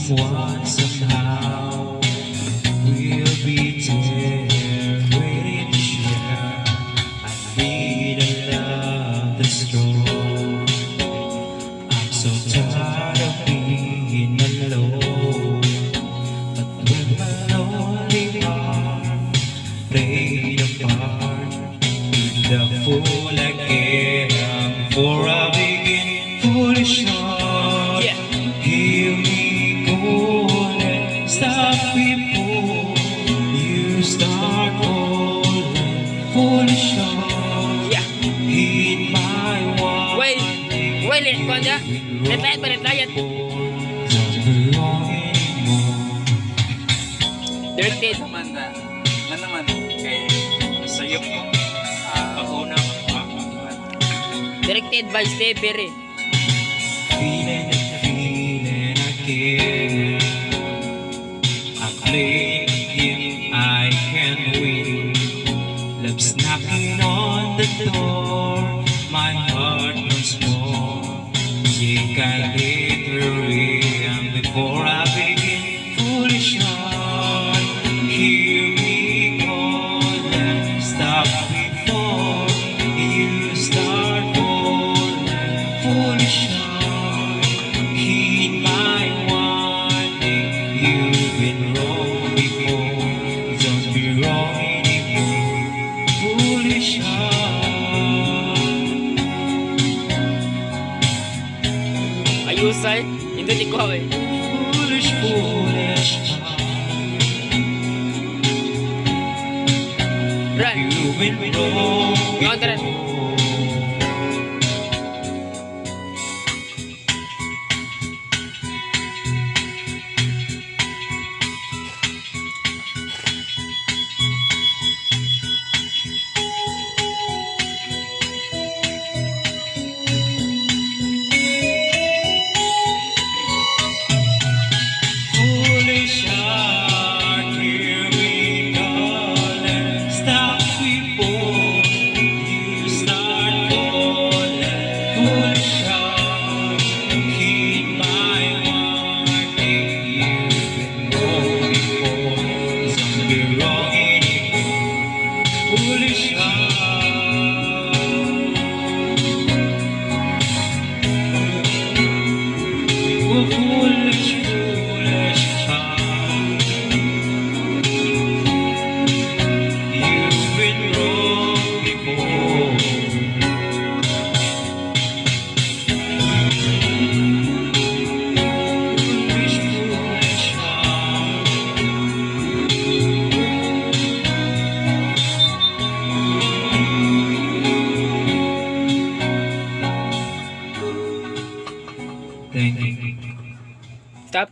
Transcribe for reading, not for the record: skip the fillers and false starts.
someone somehow will be there waiting to share. I need a love that's strong. I'm so tired of being alone, but when my lonely heart played a part in the fool I am before I begin foolish heart. Hear me calling, stop before you start calling. Foolish heart, heed my warning. Wait, lihat ko aja. Lihat, balik. Don't belong anymore. Directed. naman naman kay sayop yung pag-una Directed by Steve Perry. Feeling again. I play a game I can win. Love's knocking on the door. My heart wants more. Take a little ring before I begin. Foolish heart, hear me calling. Stop before you start calling. Foolish heart, heed my warning. You've been wrong before, don't be wrong anymore. Foolish heart. Ayusay. Hindi ko eh. Foolish, foolish heart. Right. You've been wrong Counter it. before. Foolish heart, hear me calling. Stop before you start calling. Foolish heart, heed my warning. You've been wrong before, don't be wrong anymore. Foolish heart. Oh, foolish, foolish heart. You've been wrong before. Foolish, foolish heart. Thank you. Stop.